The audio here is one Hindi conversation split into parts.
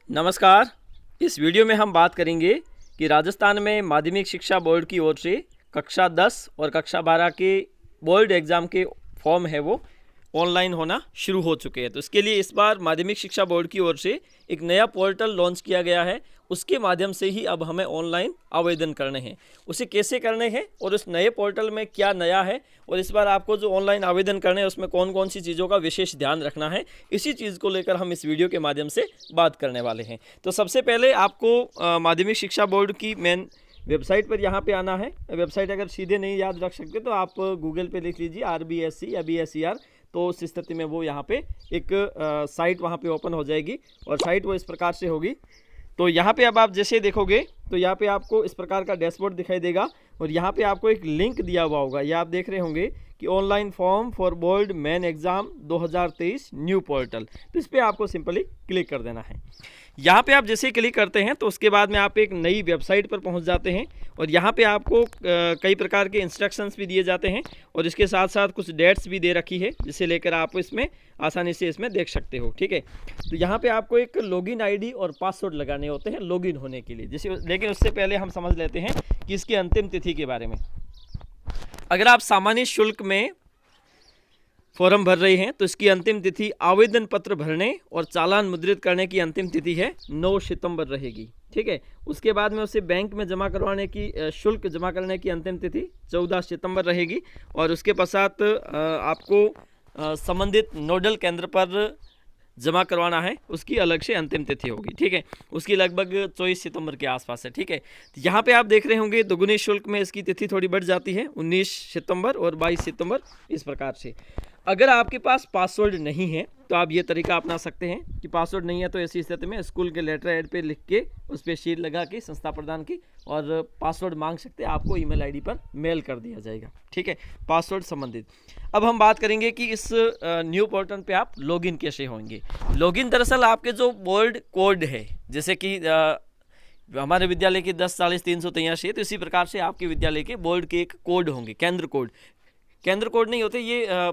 नमस्कार। इस वीडियो में हम बात करेंगे कि राजस्थान में माध्यमिक शिक्षा बोर्ड की ओर से कक्षा 10 और कक्षा 12 के बोर्ड एग्ज़ाम के फॉर्म है वो ऑनलाइन होना शुरू हो चुके हैं। तो इसके लिए इस बार माध्यमिक शिक्षा बोर्ड की ओर से एक नया पोर्टल लॉन्च किया गया है। उसके माध्यम से ही अब हमें ऑनलाइन आवेदन करने हैं। उसे कैसे करने हैं और उस नए पोर्टल में क्या नया है और इस बार आपको जो ऑनलाइन आवेदन करने हैं उसमें कौन कौन सी चीज़ों का विशेष ध्यान रखना है, इसी चीज़ को लेकर हम इस वीडियो के माध्यम से बात करने वाले हैं। तो सबसे पहले आपको माध्यमिक शिक्षा बोर्ड की मेन वेबसाइट पर यहाँ पे आना है। वेबसाइट अगर सीधे नहीं याद रख सकते तो आप गूगल पे लिख लीजिए RBSC या BSER, तो उस स्थिति में वो यहाँ पे एक साइट वहाँ पे ओपन हो जाएगी और साइट वो इस प्रकार से होगी। तो यहाँ पे अब आप जैसे देखोगे तो यहाँ पे आपको इस प्रकार का डैशबोर्ड दिखाई देगा और यहाँ पे आपको एक लिंक दिया हुआ होगा। ये आप देख रहे होंगे कि online form for board main exam 2023 new portal. तो इस पर आपको सिंपली क्लिक कर देना है। यहाँ पे आप जैसे क्लिक करते हैं तो उसके बाद में आप एक नई वेबसाइट पर पहुँच जाते हैं और यहाँ पे आपको कई प्रकार के इंस्ट्रक्शंस भी दिए जाते हैं और इसके साथ साथ कुछ डेट्स भी दे रखी है जिसे लेकर आप इसमें आसानी से इसमें देख सकते हो। ठीक है, तो यहाँ पे आपको एक लॉगिन आईडी और पासवर्ड लगाने होते हैं लॉगिन होने के लिए। जैसे लेकिन उससे पहले हम समझ लेते हैं कि इसकी अंतिम तिथि के बारे में। अगर आप सामान्य शुल्क में फॉर्म भर रहे हैं तो इसकी अंतिम तिथि आवेदन पत्र भरने और चालान मुद्रित करने की अंतिम तिथि है 9 सितंबर रहेगी। ठीक है, उसके बाद में उसे बैंक में जमा करवाने की शुल्क जमा करने की अंतिम तिथि 14 सितंबर रहेगी और उसके पश्चात आपको संबंधित नोडल केंद्र पर जमा करवाना है, उसकी अलग से अंतिम तिथि होगी। ठीक है, उसकी लगभग 24 सितंबर के आसपास है। ठीक है, तो यहाँ पे आप देख रहे होंगे दोगुनी शुल्क में इसकी तिथि थोड़ी बढ़ जाती है, 19 सितंबर और 22 सितंबर इस प्रकार से। अगर आपके पास पासवर्ड नहीं है तो आप ये तरीका अपना सकते हैं कि पासवर्ड नहीं है तो ऐसी स्थिति में स्कूल के लेटर हेड पे लिख के उस पर शीट लगा के संस्था प्रदान की और पासवर्ड मांग सकते हैं, आपको ईमेल आईडी पर मेल कर दिया जाएगा। ठीक है, पासवर्ड संबंधित। अब हम बात करेंगे कि इस न्यू पोर्टल पे आप लॉगिन कैसे होंगे। लॉगिन दरअसल आपके जो बोर्ड कोड है, जैसे कि हमारे विद्यालय की 10/40/383 है, तो इसी प्रकार से आपके विद्यालय के बोर्ड के एक कोड होंगे, केंद्र कोड। केंद्र कोड नहीं होते, ये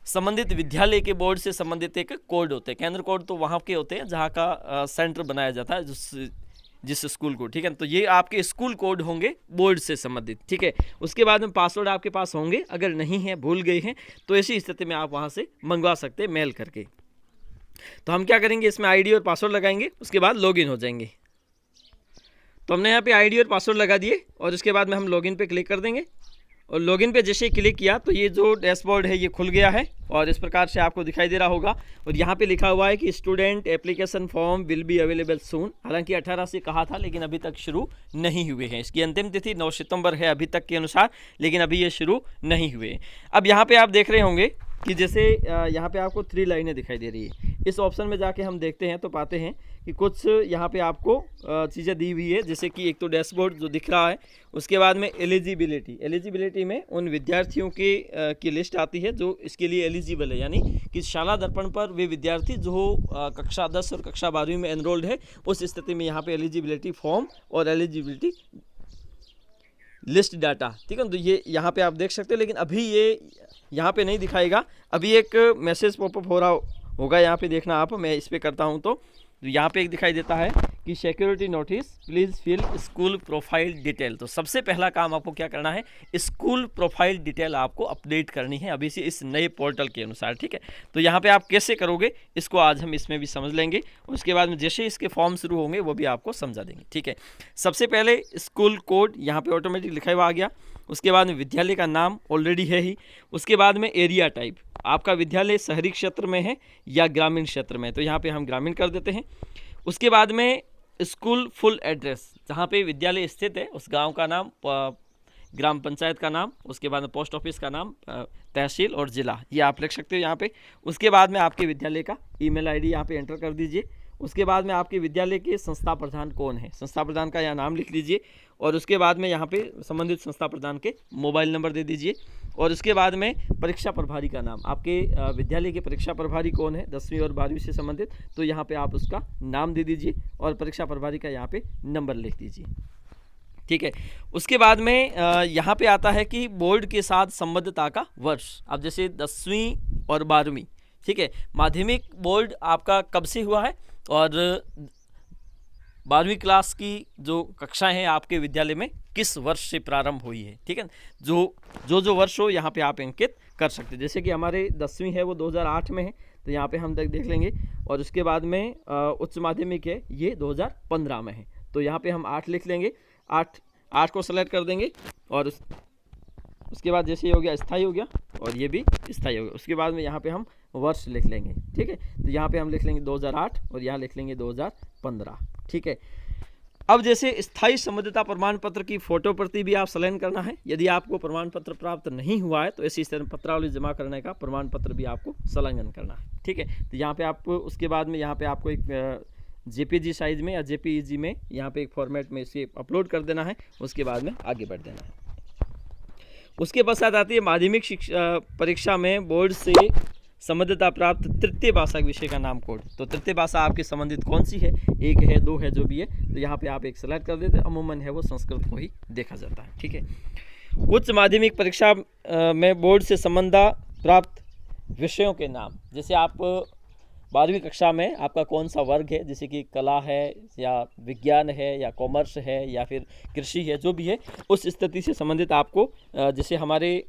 संबंधित विद्यालय के बोर्ड से संबंधित एक कोड होते हैं। केंद्र कोड तो वहाँ के होते हैं जहाँ का सेंटर बनाया जाता है जिस स्कूल को। ठीक है, तो ये आपके स्कूल कोड होंगे बोर्ड से संबंधित। ठीक है, उसके बाद में पासवर्ड आपके पास होंगे, अगर नहीं है भूल गए हैं तो ऐसी स्थिति में आप वहाँ से मंगवा सकते हैं मेल करके। तो हम क्या करेंगे, इसमें आईडी और पासवर्ड लगाएंगे, उसके बाद लॉगिन हो जाएंगे। तो हमने यहाँ पे आईडी और पासवर्ड लगा दिए और उसके बाद में हम लॉगिन पे क्लिक कर देंगे और लॉगिन पे जैसे ही क्लिक किया तो ये जो डैशबोर्ड है ये खुल गया है और इस प्रकार से आपको दिखाई दे रहा होगा और यहाँ पे लिखा हुआ है कि student application form will be available सून। हालांकि 18 से कहा था लेकिन अभी तक शुरू नहीं हुए हैं। इसकी अंतिम तिथि 9 सितंबर है अभी तक के अनुसार, लेकिन अभी ये शुरू नहीं हुए। अब यहाँ पे आप देख रहे होंगे कि जैसे यहाँ पे आपको 3 लाइनें दिखाई दे रही है। इस ऑप्शन में जाके हम देखते हैं तो पाते हैं कि कुछ यहाँ पे आपको चीज़ें दी हुई है, जैसे कि एक तो डैशबोर्ड जो दिख रहा है, उसके बाद में एलिजिबिलिटी में उन विद्यार्थियों की लिस्ट आती है जो इसके लिए एलिजिबल है, यानी कि शाला दर्पण पर वे विद्यार्थी जो कक्षा 10 और कक्षा 12वीं में एनरोल्ड है, उस स्थिति में यहाँ पे एलिजिबिलिटी फॉर्म और एलिजिबिलिटी लिस्ट डाटा। ठीक है, तो ये यहाँ पे आप देख सकते हो, लेकिन अभी ये यहाँ पे नहीं दिखाएगा। अभी एक मैसेज पॉपअप हो रहा होगा, यहाँ पे देखना आप। मैं इस पर करता हूँ तो यहाँ पे एक दिखाई देता है कि security notice please fill school profile detail. तो सबसे पहला काम आपको क्या करना है, स्कूल प्रोफाइल डिटेल आपको अपडेट करनी है अभी से इस नए पोर्टल के अनुसार। ठीक है, तो यहाँ पे आप कैसे करोगे इसको आज हम इसमें भी समझ लेंगे। उसके बाद में जैसे इसके फॉर्म शुरू होंगे वो भी आपको समझा देंगे। ठीक है, सबसे पहले स्कूल कोड यहाँ पे ऑटोमेटिक लिखा हुआ आ गया। उसके बाद में विद्यालय का नाम ऑलरेडी है ही। उसके बाद में एरिया टाइप, आपका विद्यालय शहरी क्षेत्र में है या ग्रामीण क्षेत्र में, तो यहाँ पे हम ग्रामीण कर देते हैं। उसके बाद में स्कूल फुल एड्रेस, जहाँ पे विद्यालय स्थित है उस गांव का नाम, ग्राम पंचायत का नाम, उसके बाद में पोस्ट ऑफिस का नाम, तहसील और ज़िला, ये आप लिख सकते हो यहाँ पे। उसके बाद में आपके विद्यालय का ईमेल आईडी यहाँ पे एंटर कर दीजिए। उसके बाद में आपके विद्यालय के संस्था प्रधान कौन है, संस्था प्रधान का यहाँ नाम लिख लीजिए और उसके बाद में यहाँ पे संबंधित संस्था प्रधान के मोबाइल नंबर दे दीजिए और उसके बाद में परीक्षा प्रभारी का नाम, आपके विद्यालय के परीक्षा प्रभारी कौन है 10वीं और 12वीं से संबंधित, तो यहाँ पे आप उसका नाम दे दीजिए और परीक्षा प्रभारी का यहाँ पे नंबर लिख दीजिए। ठीक है, उसके बाद में यहाँ पे आता है कि बोर्ड के साथ संबद्धता का वर्ष। अब जैसे 10वीं और 12वीं, ठीक है, माध्यमिक बोर्ड आपका कब से हुआ है और 12वीं क्लास की जो कक्षाएं हैं आपके विद्यालय में किस वर्ष से प्रारंभ हुई है, ठीक है। जो वर्ष हो यहाँ पे आप अंकित कर सकते हैं। जैसे कि हमारे 10वीं है वो 2008 में है, तो यहाँ पे हम देख लेंगे। और उसके बाद में उच्च माध्यमिक है ये 2015 में है, तो यहाँ पे हम 8 लिख लेंगे। 8 को सेलेक्ट कर देंगे। और उसके बाद जैसे ये हो गया स्थायी हो गया और ये भी स्थायी हो गया। उसके बाद में यहाँ पे हम वर्ष लिख लेंगे, ठीक है। तो यहाँ पे हम लिख लेंगे 2008 और यहाँ लिख लेंगे 2015, ठीक है। अब जैसे स्थायी संबद्धता प्रमाण पत्र की फोटो प्रति भी आप संलग्न करना है। यदि आपको प्रमाण पत्र प्राप्त नहीं हुआ है तो ऐसी पत्रावली जमा करने का प्रमाण पत्र भी आपको संलग्न करना है, ठीक है। तो यहाँ पे आप उसके बाद में यहाँ पे आपको एक जेपीजी साइज में या जेपीईजी में यहाँ पे एक फॉर्मेट में इसे अपलोड कर देना है। उसके बाद में आगे बढ़ देना है। उसके पश्चात आती है माध्यमिक शिक्षा परीक्षा में बोर्ड से संबद्धता प्राप्त तृतीय भाषा विषय का नाम कोड। तो तृतीय भाषा आपकी संबंधित कौन सी है, 1 है 2 है जो भी है, तो यहाँ पे आप एक सेलेक्ट कर देते हैं। अमूमन है वो संस्कृत को ही देखा जाता है, ठीक है। उच्च माध्यमिक परीक्षा में बोर्ड से संबंधा प्राप्त विषयों के नाम, जैसे आप 12वीं कक्षा में आपका कौन सा वर्ग है, जैसे कि कला है या विज्ञान है या कॉमर्स है या फिर कृषि है, जो भी है उस स्थिति से संबंधित आपको जैसे हमारे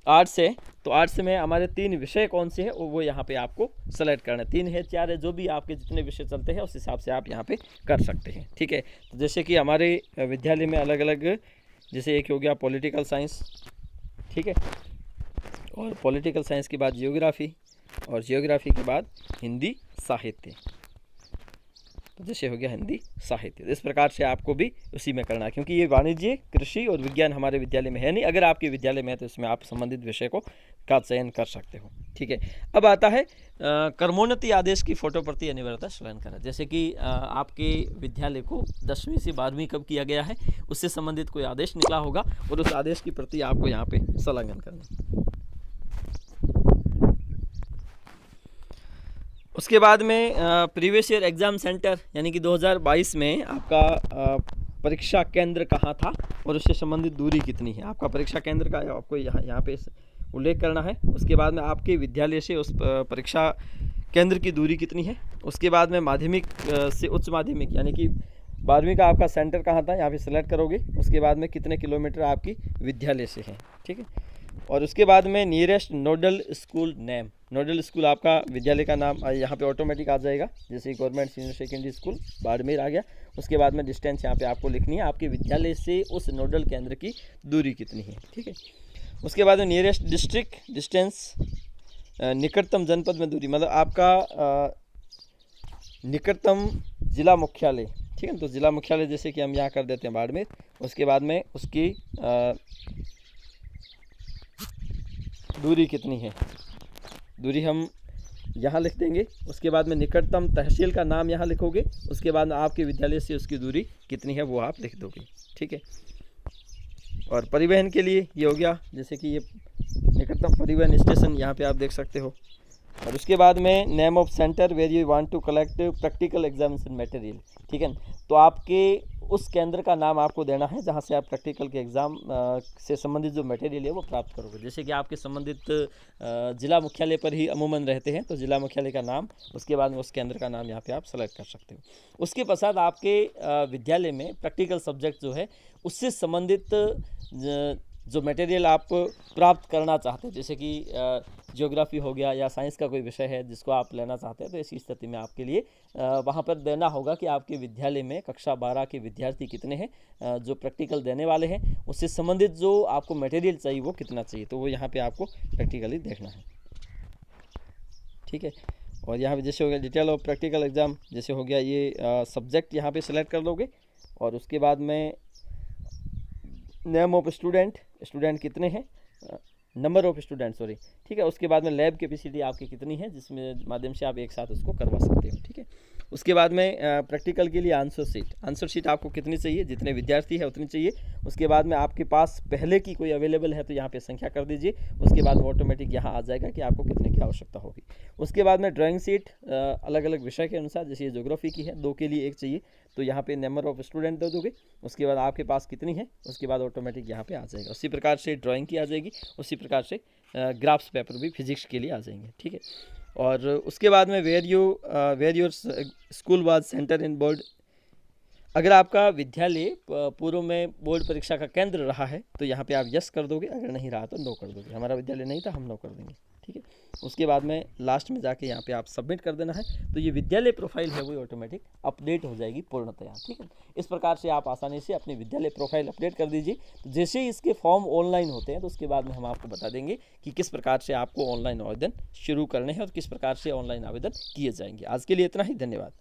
आर्ट्स है तो आर्ट्स में हमारे 3 विषय कौन से हैं वो यहाँ पे आपको सेलेक्ट करना है। 3 है 4 है, जो भी आपके जितने विषय चलते हैं उस हिसाब से आप यहाँ पे कर सकते हैं, ठीक है। तो जैसे कि हमारे विद्यालय में अलग अलग, जैसे एक हो गया पॉलिटिकल साइंस, ठीक है, और पॉलिटिकल साइंस के बाद जियोग्राफी, और जियोग्राफी के बाद हिंदी साहित्य, तो जैसे हो गया हिंदी साहित्य। इस प्रकार से आपको भी उसी में करना है, क्योंकि ये वाणिज्य कृषि और विज्ञान हमारे विद्यालय में है नहीं। अगर आपके विद्यालय में है तो इसमें आप संबंधित विषय का चयन कर सकते हो, ठीक है। अब आता है कर्मोन्नति आदेश की फोटो प्रति अनिवार्यता संलग्न करना। जैसे कि आपके विद्यालय को 10वीं से 12वीं कब किया गया है उससे संबंधित कोई आदेश निकला होगा और उस आदेश की प्रति आपको यहाँ पे संलग्न करना। उसके बाद में प्रीवियस ईयर एग्ज़ाम सेंटर यानी कि 2022 में आपका परीक्षा केंद्र कहाँ था और उससे संबंधित दूरी कितनी है। आपका परीक्षा केंद्र का आपको यहाँ पे उल्लेख करना है। उसके बाद में आपके विद्यालय से उस परीक्षा केंद्र की दूरी कितनी है। उसके बाद में माध्यमिक से उच्च माध्यमिक यानी कि 12वीं का आपका सेंटर कहाँ था, यहाँ पे सेलेक्ट करोगे। उसके बाद में कितने किलोमीटर आपकी विद्यालय से है, ठीक है। और उसके बाद में nearest nodal school name, nodal school आपका विद्यालय का नाम यहाँ पे ऑटोमेटिक आ जाएगा। जैसे government senior secondary school Barmer आ गया। उसके बाद में डिस्टेंस यहाँ पे आपको लिखनी है, आपके विद्यालय से उस नोडल केंद्र की दूरी कितनी है, ठीक है। उसके बाद में नियरेस्ट डिस्ट्रिक्ट डिस्टेंस, निकटतम जनपद में दूरी, मतलब आपका निकटतम जिला मुख्यालय, ठीक है। तो जिला मुख्यालय जैसे कि हम यहाँ कर देते हैं बाड़मेर। उसके बाद में उसकी दूरी कितनी है, दूरी हम यहाँ लिख देंगे। उसके बाद में निकटतम तहसील का नाम यहाँ लिखोगे। उसके बाद में आपके विद्यालय से उसकी दूरी कितनी है वो आप लिख दोगे, ठीक है। और परिवहन के लिए ये हो गया, जैसे कि ये निकटतम परिवहन स्टेशन यहाँ पे आप देख सकते हो। और उसके बाद में name of centre where you want to collect practical examination material, ठीक है। तो आपके उस केंद्र का नाम आपको देना है जहाँ से आप प्रैक्टिकल के एग्ज़ाम से संबंधित जो मटेरियल है वो प्राप्त करोगे। जैसे कि आपके संबंधित जिला मुख्यालय पर ही अमूमन रहते हैं तो जिला मुख्यालय का नाम, उसके बाद में उस केंद्र का नाम यहाँ पे आप सेलेक्ट कर सकते हो। उसके पश्चात आपके विद्यालय में प्रैक्टिकल सब्जेक्ट जो है उससे संबंधित जो मटेरियल आप प्राप्त करना चाहते हैं, जैसे कि ज्योग्राफी हो गया या साइंस का कोई विषय है जिसको आप लेना चाहते हैं, तो ऐसी स्थिति में आपके लिए वहाँ पर देना होगा कि आपके विद्यालय में कक्षा 12 के विद्यार्थी कितने हैं जो प्रैक्टिकल देने वाले हैं, उससे संबंधित जो आपको मटेरियल चाहिए वो कितना चाहिए, तो वो यहाँ पे आपको प्रैक्टिकली देखना है, ठीक है। और यहाँ पे जैसे हो गया डिटेल ऑफ प्रैक्टिकल एग्ज़ाम, जैसे हो गया ये सब्जेक्ट यहाँ पे सेलेक्ट कर लोगे। और उसके बाद में नेम ऑफ स्टूडेंट, स्टूडेंट कितने हैं, नंबर ऑफ स्टूडेंट सॉरी, ठीक है। उसके बाद में लैब कैपेसिटी आपकी कितनी है जिसमें माध्यम से आप एक साथ उसको करवा सकते हो, ठीक है। उसके बाद में प्रैक्टिकल के लिए आंसर शीट आपको कितनी चाहिए, जितने विद्यार्थी है उतनी चाहिए। उसके बाद में आपके पास पहले की कोई अवेलेबल है तो यहाँ पे संख्या कर दीजिए। उसके बाद में ऑटोमेटिक यहाँ आ जाएगा कि आपको कितने की आवश्यकता होगी। उसके बाद में ड्राइंग शीट अलग अलग विषय के अनुसार, जैसे ज्योग्राफी की है 2 के लिए 1 चाहिए तो यहाँ पे नंबर ऑफ स्टूडेंट दे दोगे। उसके बाद आपके पास कितनी है उसके बाद ऑटोमेटिक यहाँ पे आ जाएगा। उसी प्रकार से ड्राइंग की आ जाएगी, उसी प्रकार से ग्राफ्स पेपर भी फिजिक्स के लिए आ जाएंगे, ठीक है। और उसके बाद में where your school was centre in board अगर आपका विद्यालय पूर्व में बोर्ड परीक्षा का केंद्र रहा है तो यहाँ पे आप यस कर दोगे, अगर नहीं रहा तो नो कर दोगे। हमारा विद्यालय नहीं था, हम नो कर देंगे, ठीक है। उसके बाद में लास्ट में जाके यहाँ पे आप सबमिट कर देना है, तो ये विद्यालय प्रोफाइल है वो ऑटोमेटिक अपडेट हो जाएगी पूर्णतया, ठीक है। इस प्रकार से आप आसानी से अपनी विद्यालय प्रोफाइल अपडेट कर दीजिए। तो जैसे ही इसके फॉर्म ऑनलाइन होते हैं तो उसके बाद में हम आपको बता देंगे कि किस प्रकार से आपको ऑनलाइन आवेदन शुरू करने हैं और किस प्रकार से ऑनलाइन आवेदन किए जाएंगे। आज के लिए इतना ही, धन्यवाद।